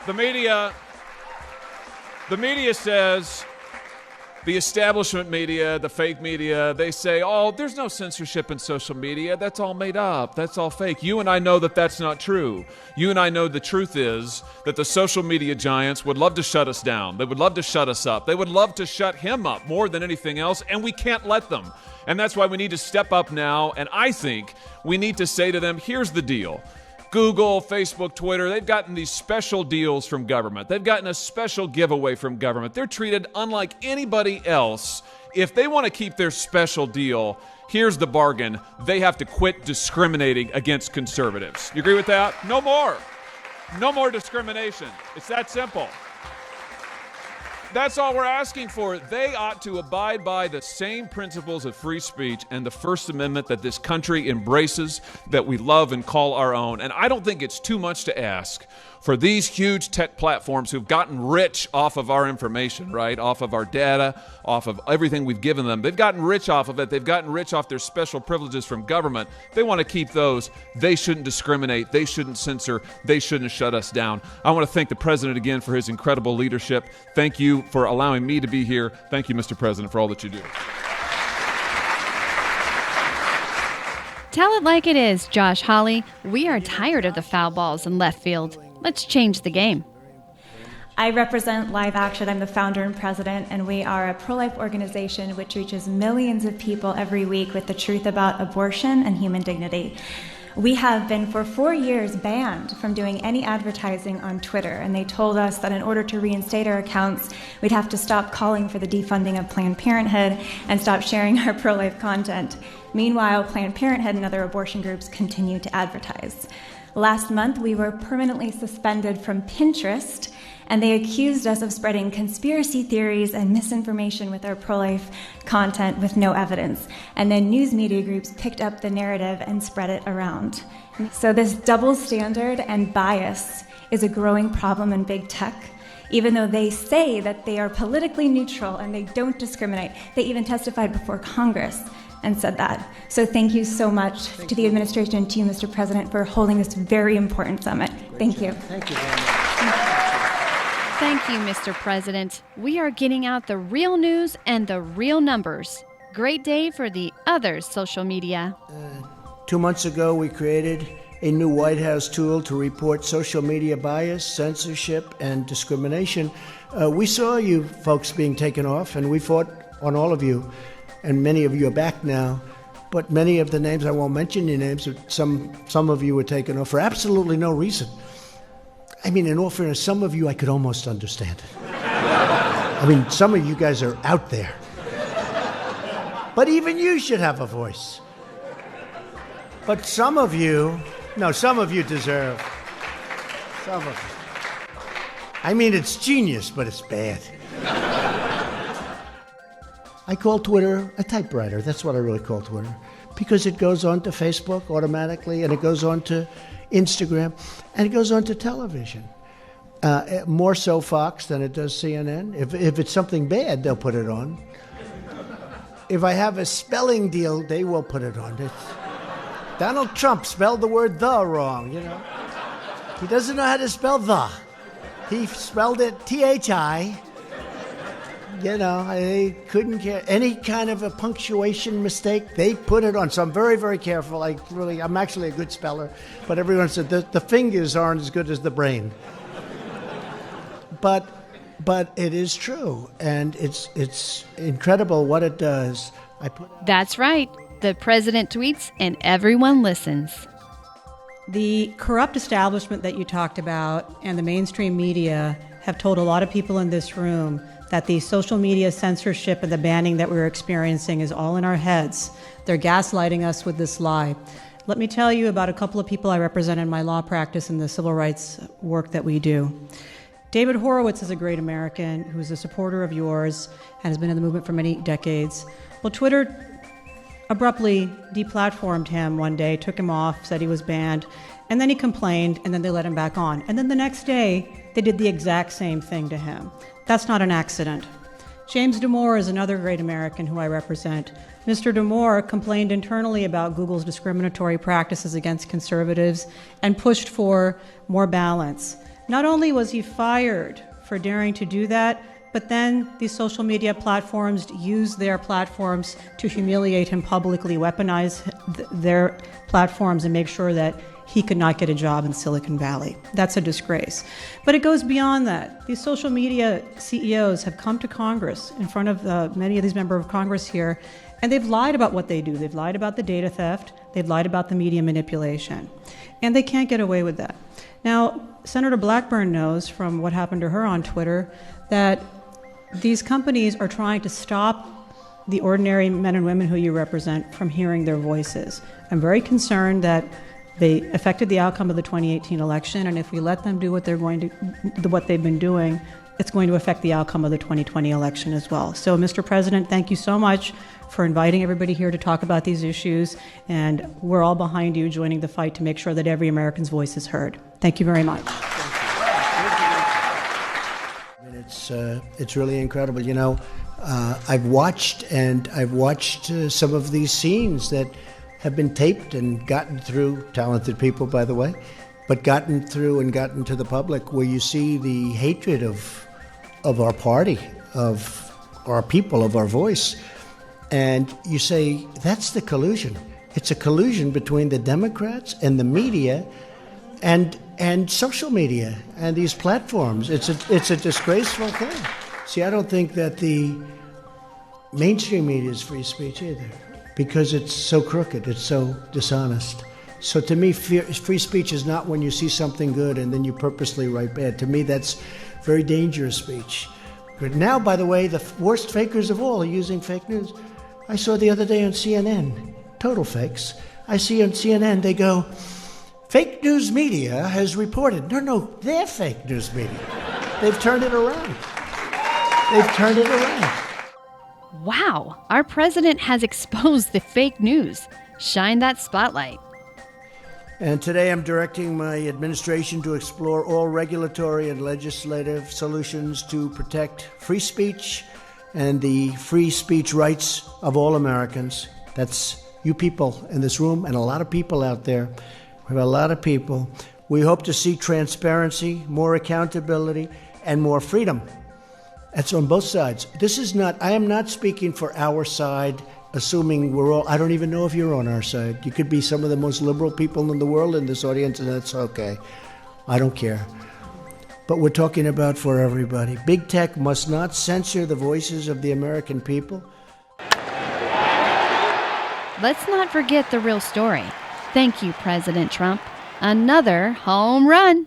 The media says, the establishment media, the fake media, they say, oh, there's no censorship in social media. That's all made up. That's all fake. You and I know that that's not true. You and I know the truth is that the social media giants would love to shut us down. They would love to shut us up. They would love to shut him up more than anything else, and we can't let them. And that's why we need to step up now, and I think we need to say to them, here's the deal. Google, Facebook, Twitter, they've gotten these special deals from government. They've gotten a special giveaway from government. They're treated unlike anybody else. If they want to keep their special deal, here's the bargain. They have to quit discriminating against conservatives. You agree with that? No more. No more discrimination. It's that simple. That's all we're asking for. They ought to abide by the same principles of free speech and the First Amendment that this country embraces, that we love and call our own. And I don't think it's too much to ask for these huge tech platforms who've gotten rich off of our information, right? Off of our data, off of everything we've given them. They've gotten rich off of it. They've gotten rich off their special privileges from government. They want to keep those. They shouldn't discriminate. They shouldn't censor. They shouldn't shut us down. I want to thank the President again for his incredible leadership. Thank you for allowing me to be here. Thank you, Mr. President, for all that you do. Tell it like it is, Josh Hawley. We are tired of the foul balls in left field. Let's change the game. I represent Live Action. I'm the founder and president, and we are a pro-life organization which reaches millions of people every week with the truth about abortion and human dignity. We have been for 4 years banned from doing any advertising on Twitter, and they told us that in order to reinstate our accounts, we'd have to stop calling for the defunding of Planned Parenthood and stop sharing our pro-life content. Meanwhile, Planned Parenthood and other abortion groups continue to advertise. Last month, we were permanently suspended from Pinterest, and they accused us of spreading conspiracy theories and misinformation with our pro-life content with no evidence. And then news media groups picked up the narrative and spread it around. So this double standard and bias is a growing problem in big tech. Even though they say that they are politically neutral and they don't discriminate, they even testified before Congress and said that. So thank you so much to the administration and to you, Mr. President, for holding this very important summit. Thank you. Thank you very much. Thank you, Mr. President. We are getting out the real news and the real numbers. Great day for the other social media. 2 months ago, we created a new White House tool to report social media bias, censorship, and discrimination. We saw you folks being taken off, and we fought on all of you. And many of you are back now, but many of the names, I won't mention your names, but some of you were taken off for absolutely no reason. I mean, in all fairness, some of you I could almost understand. I mean, some of you guys are out there. But even you should have a voice. But some of you deserve. Some of you. I mean, it's genius, but it's bad. I call Twitter a typewriter. That's what I really call Twitter. Because it goes on to Facebook automatically, and it goes on to Instagram, and it goes on to television. More so Fox than it does CNN. If it's something bad, they'll put it on. If I have a spelling deal, they will put it on. Donald Trump spelled the word "the" wrong, you know. He doesn't know how to spell "the." He spelled it "thi." You know, I couldn't care. Any kind of a punctuation mistake, they put it on. So I'm very, very careful. I'm actually a good speller. But everyone said the fingers aren't as good as the brain. But it is true. And it's incredible what it does. That's right. The president tweets and everyone listens. The corrupt establishment that you talked about and the mainstream media have told a lot of people in this room that the social media censorship and the banning that we're experiencing is all in our heads. They're gaslighting us with this lie. Let me tell you about a couple of people I represent in my law practice and the civil rights work that we do. David Horowitz is a great American who's a supporter of yours and has been in the movement for many decades. Well, Twitter abruptly deplatformed him one day, took him off, said he was banned, and then he complained, and then they let him back on. And then the next day, they did the exact same thing to him. That's not an accident. James Damore is another great American who I represent. Mr. Damore complained internally about Google's discriminatory practices against conservatives and pushed for more balance. Not only was he fired for daring to do that, but then these social media platforms use their platforms to humiliate him publicly, weaponize their platforms, and make sure that he could not get a job in Silicon Valley. That's a disgrace. But it goes beyond that. These social media CEOs have come to Congress, in front of many of these members of Congress here, and they've lied about what they do. They've lied about the data theft. They've lied about the media manipulation. And they can't get away with that. Now, Senator Blackburn knows from what happened to her on Twitter that these companies are trying to stop the ordinary men and women who you represent from hearing their voices. I'm very concerned that they affected the outcome of the 2018 election, and if we let them do what they've been doing, it's going to affect the outcome of the 2020 election as well. So, Mr. President, thank you so much for inviting everybody here to talk about these issues, and we're all behind you joining the fight to make sure that every American's voice is heard. Thank you very much. It's really incredible. You know, I've watched some of these scenes that have been taped and gotten through, talented people, by the way, but gotten through and gotten to the public, where you see the hatred of our party, of our people, of our voice. And you say, that's the collusion. It's a collusion between the Democrats and the media and social media and these platforms. It's a disgraceful thing. See, I don't think that the mainstream media is free speech either, because it's so crooked, it's so dishonest. So to me, free speech is not when you see something good and then you purposely write bad. To me, that's very dangerous speech. But now, by the way, the worst fakers of all are using fake news. I saw the other day on CNN, total fakes. I see on CNN, they go, fake news media has reported. No, they're fake news media. They've turned it around. Wow, our president has exposed the fake news. Shine that spotlight. And today I'm directing my administration to explore all regulatory and legislative solutions to protect free speech and the free speech rights of all Americans. That's you people in this room and a lot of people out there. We have a lot of people. We hope to see transparency, more accountability, and more freedom. That's on both sides. I am not speaking for our side, assuming I don't even know if you're on our side. You could be some of the most liberal people in the world in this audience, and that's okay. I don't care. But we're talking about for everybody. Big tech must not censor the voices of the American people. Let's not forget the real story. Thank you, President Trump. Another home run.